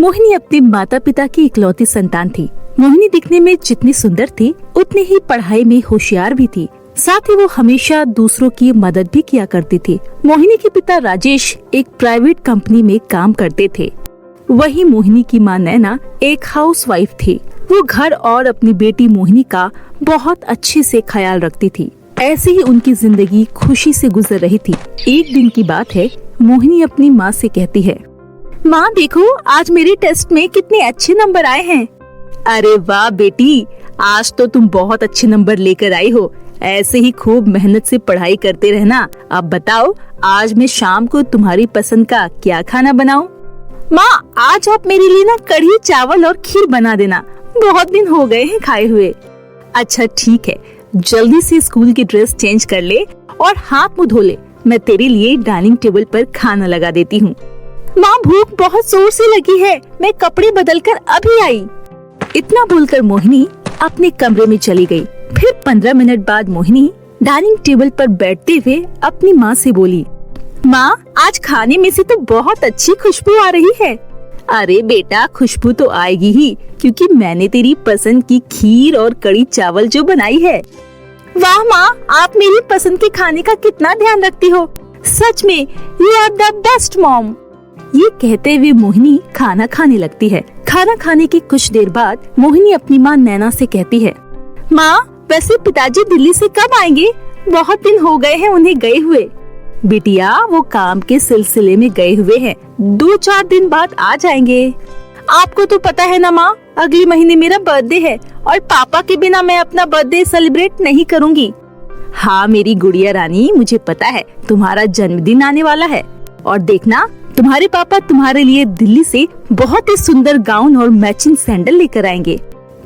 मोहिनी अपने माता पिता की इकलौती संतान थी। मोहिनी दिखने में जितनी सुंदर थी उतनी ही पढ़ाई में होशियार भी थी। साथ ही वो हमेशा दूसरों की मदद भी किया करती थी। मोहिनी के पिता राजेश एक प्राइवेट कंपनी में काम करते थे। वही मोहिनी की मां नैना एक हाउसवाइफ थी। वो घर और अपनी बेटी मोहिनी का बहुत अच्छे से ख्याल रखती थी। ऐसे ही उनकी जिंदगी खुशी से गुजर रही थी। एक दिन की बात है, मोहिनी अपनी माँ से कहती है, माँ देखो आज मेरे टेस्ट में कितने अच्छे नंबर आए हैं। अरे वाह बेटी, आज तो तुम बहुत अच्छे नंबर लेकर आई हो। ऐसे ही खूब मेहनत से पढ़ाई करते रहना। अब बताओ आज मैं शाम को तुम्हारी पसंद का क्या खाना बनाऊं? माँ आज आप मेरे लिए ना कढ़ी चावल और खीर बना देना, बहुत दिन हो गए हैं खाए हुए। अच्छा ठीक है, जल्दी से स्कूल की ड्रेस चेंज कर ले और हाथ मुंह धो ले। मैं तेरे लिए डाइनिंग टेबल पर खाना लगा देती हूँ। माँ भूख बहुत जोर से लगी है, मैं कपड़े बदल कर अभी आई। इतना बोलकर मोहिनी अपने कमरे में चली गई। फिर 15 मिनट बाद मोहिनी डाइनिंग टेबल पर बैठते हुए अपनी माँ से बोली, माँ आज खाने में से तो बहुत अच्छी खुशबू आ रही है। अरे बेटा खुशबू तो आएगी ही, क्योंकि मैंने तेरी पसंद की खीर और कढ़ी चावल जो बनाई है। वाह माँ, आप मेरी पसंद के खाने का कितना ध्यान रखती हो। सच में you are the best mom. ये कहते हुए मोहिनी खाना खाने लगती है। खाना खाने की कुछ देर बाद मोहिनी अपनी माँ नैना से कहती है, माँ वैसे पिताजी दिल्ली से कब आएंगे? बहुत दिन हो गए हैं उन्हें गए हुए। बिटिया वो काम के सिलसिले में गए हुए हैं, 2-4 दिन बाद आ जाएंगे। आपको तो पता है ना माँ, अगले महीने मेरा बर्थडे है और पापा के बिना मैं अपना बर्थडे सेलिब्रेट नहीं करूँगी। हाँ मेरी गुड़िया रानी, मुझे पता है तुम्हारा जन्मदिन आने वाला है और देखना तुम्हारे पापा तुम्हारे लिए दिल्ली से बहुत ही सुंदर गाउन और मैचिंग सैंडल लेकर आएंगे।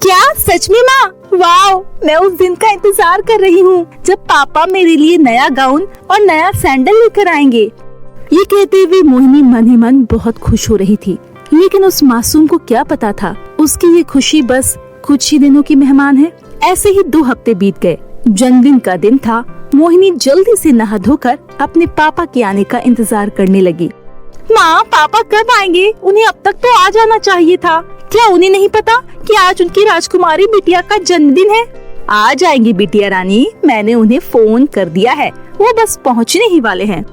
क्या सच में माँ? वाओ, मैं उस दिन का इंतजार कर रही हूँ जब पापा मेरे लिए नया गाउन और नया सैंडल लेकर आएंगे। ये कहते हुए मोहिनी मन ही मन बहुत खुश हो रही थी, लेकिन उस मासूम को क्या पता था उसकी ये खुशी बस कुछ ही दिनों की मेहमान है। ऐसे ही 2 हफ्ते बीत गए। जन्मदिन का दिन था। मोहिनी जल्दी से नहा धोकर अपने पापा के आने का इंतजार करने लगी। माँ पापा कब आएंगे? उन्हें अब तक तो आ जाना चाहिए था। क्या उन्हें नहीं पता कि आज उनकी राजकुमारी बिटिया का जन्मदिन है? आ जाएंगे बिटिया रानी, मैंने उन्हें फोन कर दिया है, वो बस पहुँचने ही वाले हैं।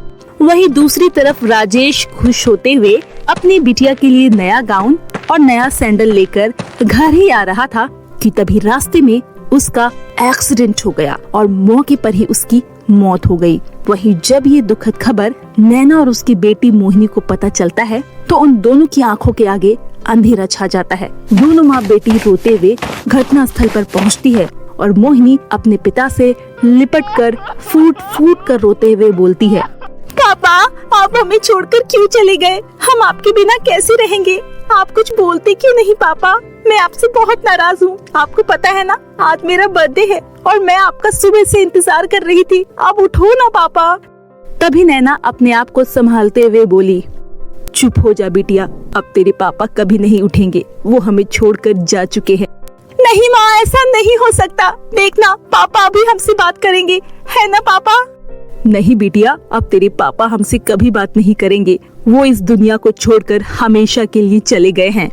वहीं दूसरी तरफ राजेश खुश होते हुए अपनी बिटिया के लिए नया गाउन और नया सैंडल लेकर घर ही आ रहा था कि तभी रास्ते में उसका एक्सीडेंट हो गया और मौके पर ही उसकी मौत हो गई। वहीं जब ये दुखद खबर नैना और उसकी बेटी मोहिनी को पता चलता है तो उन दोनों की आंखों के आगे अंधेरा छा जाता है। दोनों माँ बेटी रोते हुए घटना स्थल पर पहुँचती है और मोहिनी अपने पिता से लिपट कर फूट फूट कर रोते हुए बोलती है, पापा आप हमें छोड़कर क्यों चले गए? हम आपके बिना कैसे रहेंगे? आप कुछ बोलते क्यों नहीं पापा? मैं आपसे बहुत नाराज हूँ। आपको पता है ना आज मेरा बर्थडे है और मैं आपका सुबह से इंतजार कर रही थी। आप उठो ना पापा। तभी नैना अपने आप को संभालते हुए बोली, चुप हो जा बिटिया, अब तेरे पापा कभी नहीं उठेंगे, वो हमें छोड़कर जा चुके हैं। नहीं माँ, ऐसा नहीं हो सकता। देखना पापा अभी हमसे बात करेंगे, है ना पापा? नहीं बिटिया, अब तेरे पापा हमसे कभी बात नहीं करेंगे, वो इस दुनिया को छोड़कर हमेशा के लिए चले गए हैं।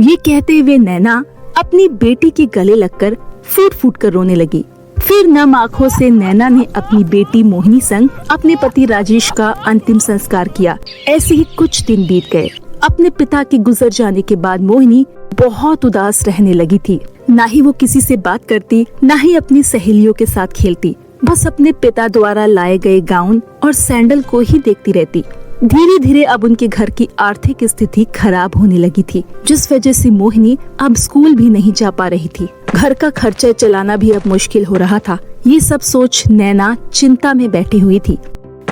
ये कहते हुए नैना अपनी बेटी के गले लगकर फूट फूट कर रोने लगी। फिर नम आँखों से नैना ने अपनी बेटी मोहिनी संग अपने पति राजेश का अंतिम संस्कार किया। ऐसे ही कुछ दिन बीत गए। अपने पिता के गुजर जाने के बाद मोहिनी बहुत उदास रहने लगी थी। ना ही वो किसी से बात करती, ना ही अपनी सहेलियों के साथ खेलती। बस अपने पिता द्वारा लाए गए गाउन और सैंडल को ही देखती रहती। धीरे धीरे अब उनके घर की आर्थिक स्थिति खराब होने लगी थी, जिस वजह से मोहिनी अब स्कूल भी नहीं जा पा रही थी। घर का खर्चा चलाना भी अब मुश्किल हो रहा था। ये सब सोच नैना चिंता में बैठी हुई थी।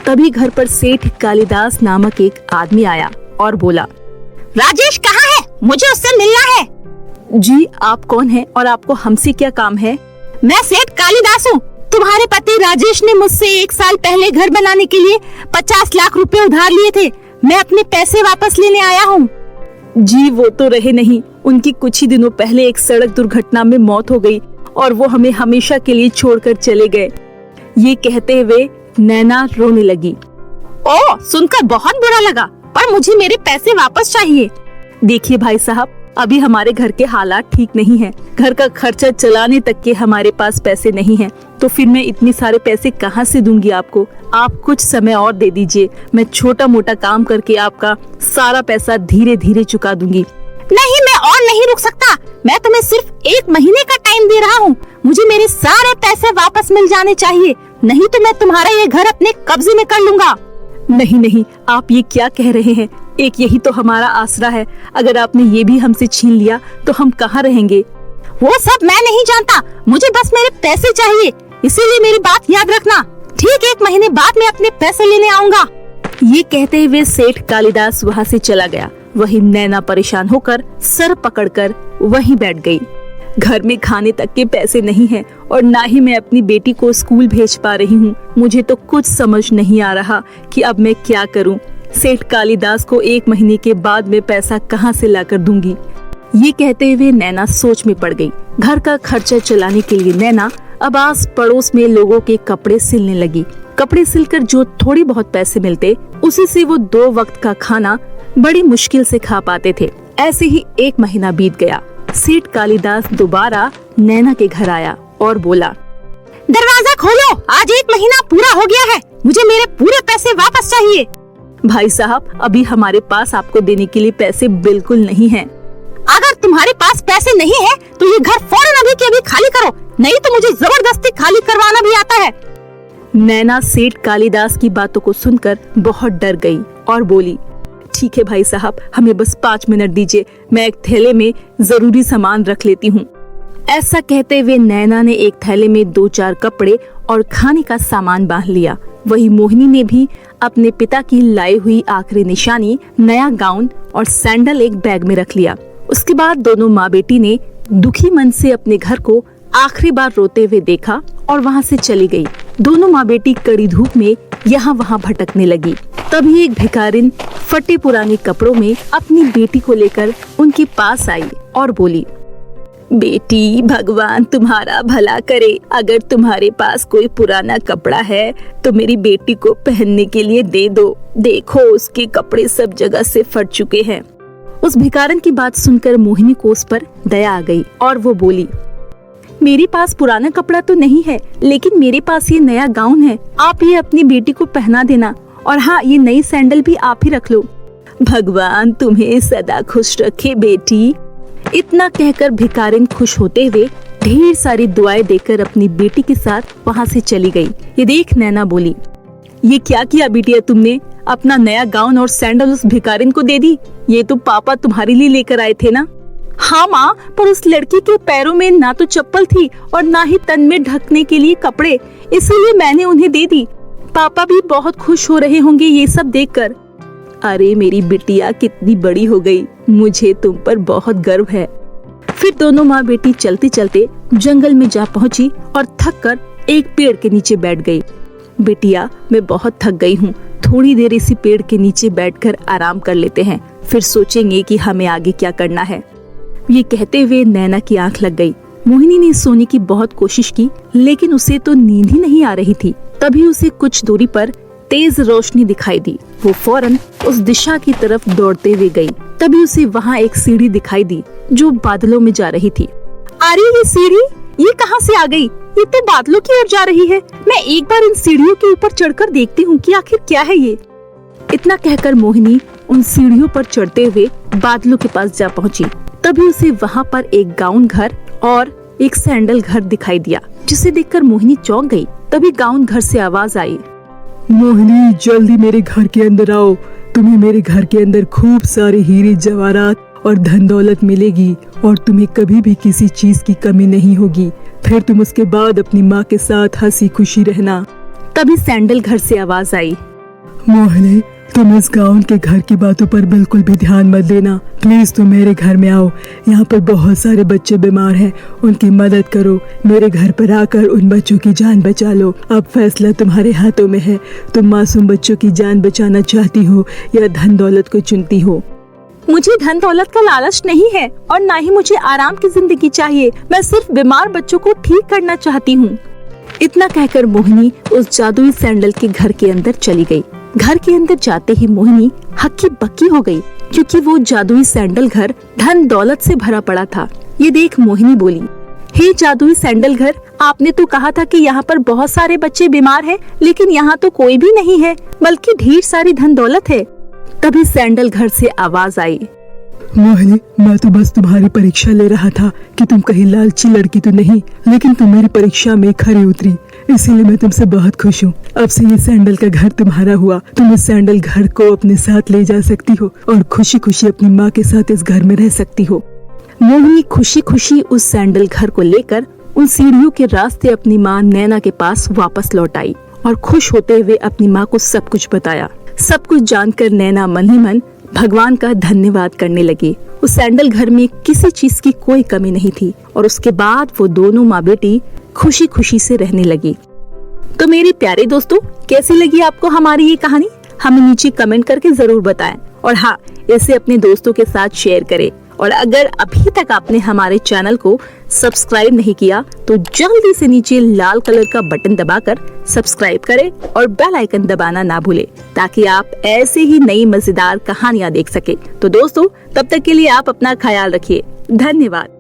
तभी घर पर सेठ कालिदास नामक एक आदमी आया और बोला, राजेश कहाँ है? मुझे उससे मिलना है। जी आप कौन हैं और आपको हमसे क्या काम है? मैं सेठ कालिदास हूँ। तुम्हारे पति राजेश ने मुझसे 1 साल पहले घर बनाने के लिए 50 लाख रुपए उधार लिए थे। मैं अपने पैसे वापस लेने आया हूँ। जी वो तो रहे नहीं, उनकी कुछ ही दिनों पहले एक सड़क दुर्घटना में मौत हो गई और वो हमें हमेशा के लिए छोड़कर चले गए। ये कहते हुए नैना रोने लगी। ओह सुनकर बहुत बुरा लगा, पर मुझे मेरे पैसे वापस चाहिए। देखिए भाई साहब, अभी हमारे घर के हालात ठीक नहीं है। घर का खर्चा चलाने तक के हमारे पास पैसे नहीं हैं। तो फिर मैं इतने सारे पैसे कहाँ से दूंगी आपको? आप कुछ समय और दे दीजिए, मैं छोटा मोटा काम करके आपका सारा पैसा धीरे धीरे चुका दूंगी। नहीं, मैं और नहीं रुक सकता। मैं तुम्हें सिर्फ 1 महीने का टाइम दे रहा हूँ। मुझे मेरे सारे पैसे वापस मिल जाने चाहिए, नहीं तो मैं तुम्हारा ये घर अपने कब्जे में कर लूंगा। नहीं नहीं, आप ये क्या कह रहे हैं? एक यही तो हमारा आसरा है। अगर आपने ये भी हमसे छीन लिया तो हम कहाँ रहेंगे? वो सब मैं नहीं जानता, मुझे बस मेरे पैसे चाहिए। इसीलिए मेरी बात याद रखना। ठीक 1 महीने बाद मैं अपने पैसे लेने आऊंगा। ये कहते हुए सेठ कालिदास वहाँ से चला गया। वही नैना परेशान होकर सर पकड़कर वहीं बैठ गई। घर में खाने तक के पैसे नहीं हैं और ना ही मैं अपनी बेटी को स्कूल भेज पा रही हूँ। मुझे तो कुछ समझ नहीं आ रहा कि अब मैं क्या करूँ। सेठ कालिदास को 1 महीने के बाद मैं पैसा कहाँ से लाकर दूंगी? ये कहते हुए नैना सोच में पड़ गई। घर का खर्चा चलाने के लिए नैना अब आस पड़ोस में लोगों के कपड़े सिलने लगी। कपड़े सिलकर जो थोड़ी बहुत पैसे मिलते, उसी से वो 2 वक्त का खाना बड़ी मुश्किल से खा पाते थे। ऐसे ही 1 महीना बीत गया। सेठ कालिदास दोबारा नैना के घर आया और बोला, दरवाजा खोलो, आज 1 महीना पूरा हो गया है। मुझे मेरे पूरे पैसे वापस चाहिए। भाई साहब, अभी हमारे पास आपको देने के लिए पैसे बिल्कुल नहीं हैं। अगर तुम्हारे पास पैसे नहीं है तो ये घर फौरन अभी के अभी खाली करो, नहीं तो मुझे जबरदस्ती खाली करवाना भी आता है। नैना सेठ कालिदास की बातों को सुनकर बहुत डर गई और बोली, ठीक है भाई साहब, हमें बस 5 मिनट दीजिए, मैं एक थैले में जरूरी सामान रख लेती हूँ। ऐसा कहते हुए नैना ने एक थैले में 2-4 कपड़े और खाने का सामान बांध लिया। वही मोहिनी ने भी अपने पिता की लाई हुई आखिरी निशानी, नया गाउन और सैंडल एक बैग में रख लिया। उसके बाद दोनों माँ बेटी ने दुखी मन से अपने घर को आखिरी बार रोते हुए देखा और वहाँ से चली गई। दोनों माँ बेटी कड़ी धूप में यहाँ वहाँ भटकने लगी। तभी एक भिखारिन फटे पुराने कपड़ों में अपनी बेटी को लेकर उनके पास आई और बोली, बेटी, भगवान तुम्हारा भला करे। अगर तुम्हारे पास कोई पुराना कपड़ा है तो मेरी बेटी को पहनने के लिए दे दो। देखो, उसके कपड़े सब जगह से फट चुके हैं। उस भिखारन की बात सुनकर मोहिनी को उस पर दया आ गई और वो बोली, मेरे पास पुराना कपड़ा तो नहीं है, लेकिन मेरे पास ये नया गाउन है। आप ये अपनी बेटी को पहना देना, और हाँ, ये नई सैंडल भी आप ही रख लो। भगवान तुम्हें सदा खुश रखे बेटी। इतना कहकर भिखारिन खुश होते हुए ढेर सारी दुआएं देकर अपनी बेटी के साथ वहाँ से चली गई। ये देख नैना बोली, ये क्या किया बिटिया तुमने? अपना नया गाउन और सैंडल उस भिखारिन को दे दी? ये तो पापा तुम्हारे लिए लेकर आए थे ना? हाँ माँ, पर उस लड़की के पैरों में ना तो चप्पल थी और ना ही तन में ढकने के लिए कपड़े, इसीलिए मैंने उन्हें दे दी। पापा भी बहुत खुश हो रहे होंगे ये सब देखकर। अरे मेरी बिटिया कितनी बड़ी हो गई, मुझे तुम पर बहुत गर्व है। फिर दोनों माँ बेटी चलते चलते जंगल में जा पहुँची और थक कर एक पेड़ के नीचे बैठ गई। बिटिया, मैं बहुत थक गई हूँ, थोड़ी देर इसी पेड़ के नीचे बैठकर आराम कर लेते हैं, फिर सोचेंगे कि हमें आगे क्या करना है। ये कहते हुए नैना की आंख लग गई। मोहिनी ने सोने की बहुत कोशिश की, लेकिन उसे तो नींद ही नहीं आ रही थी। तभी उसे कुछ दूरी पर तेज रोशनी दिखाई दी। वो फौरन उस दिशा की तरफ दौड़ते हुए गई। तभी उसे वहाँ एक सीढ़ी दिखाई दी जो बादलों में जा रही थी। अरे ये सीढ़ी, ये कहाँ से आ गई? ये तो बादलों की ओर जा रही है। मैं एक बार इन सीढ़ियों के ऊपर चढ़कर देखती हूँ कि आखिर क्या है ये। इतना कहकर मोहिनी उन सीढ़ियों पर चढ़ते हुए बादलों के पास जा पहुँची। तभी उसे वहाँ पर एक गाउन घर और एक सैंडल घर दिखाई दिया, जिसे देखकर मोहिनी चौंक गई। तभी गाउन घर से आवाज आई, मोहिनी, जल्दी मेरे घर के अंदर आओ। तुम्हें मेरे घर के अंदर खूब सारे हीरे जवाहरात और धन दौलत मिलेगी और तुम्हें कभी भी किसी चीज की कमी नहीं होगी। फिर तुम उसके बाद अपनी माँ के साथ हंसी खुशी रहना। तभी सैंडल घर से आवाज आई, मोहिनी, तुम इस गाउन के घर की बातों पर बिल्कुल भी ध्यान मत देना। प्लीज तुम मेरे घर में आओ। यहाँ पर बहुत सारे बच्चे बीमार हैं, उनकी मदद करो। मेरे घर पर आकर उन बच्चों की जान बचा लो। अब फैसला तुम्हारे हाथों में है। तुम मासूम बच्चों की जान बचाना चाहती हो या धन दौलत को चुनती हो? मुझे धन दौलत का लालच नहीं है और ना ही मुझे आराम की जिंदगी चाहिए। मैं सिर्फ बीमार बच्चों को ठीक करना चाहती हूँ। इतना कहकर मोहिनी उस जादुई सैंडल के घर के अंदर चली गई। घर के अंदर जाते ही मोहिनी हक्की बक्की हो गई। क्योंकि वो जादुई सैंडल घर धन दौलत से भरा पड़ा था। ये देख मोहिनी बोली, हे जादुई सैंडल घर, आपने तो कहा था कि यहाँ पर बहुत सारे बच्चे बीमार हैं, लेकिन यहाँ तो कोई भी नहीं है, बल्कि ढेर सारी धन दौलत है। तभी सैंडल घर से आवाज आई, मोहिनी, मैं तो बस तुम्हारी परीक्षा ले रहा था कि तुम कहीं लालची लड़की तो नहीं, लेकिन तुम मेरी परीक्षा में खरी उतरी, इसीलिए मैं तुमसे बहुत खुश हूँ। अब से ये सैंडल का घर तुम्हारा हुआ। तुम इस सैंडल घर को अपने साथ ले जा सकती हो और खुशी खुशी अपनी माँ के साथ इस घर में रह सकती हो। मोहिनी खुशी खुशी उस सैंडल घर को लेकर उन सीढ़ियों के रास्ते अपनी माँ नैना के पास वापस लौट आई और खुश होते हुए अपनी माँ को सब कुछ बताया। सब कुछ जानकर नैना मन ही मन भगवान का धन्यवाद करने लगी। उस सैंडल घर में किसी चीज की कोई कमी नहीं थी और उसके बाद वो दोनों माँ बेटी खुशी खुशी से रहने लगी। तो मेरे प्यारे दोस्तों, कैसी लगी आपको हमारी ये कहानी? हमें नीचे कमेंट करके जरूर बताएं और हाँ, इसे अपने दोस्तों के साथ शेयर करें। और अगर अभी तक आपने हमारे चैनल को सब्सक्राइब नहीं किया तो जल्दी से नीचे लाल कलर का बटन दबाकर सब्सक्राइब करें और बेल आइकन दबाना ना भूलें, ताकि आप ऐसे ही नई मजेदार कहानियाँ देख सके। तो दोस्तों, तब तक के लिए आप अपना ख्याल रखिए। धन्यवाद।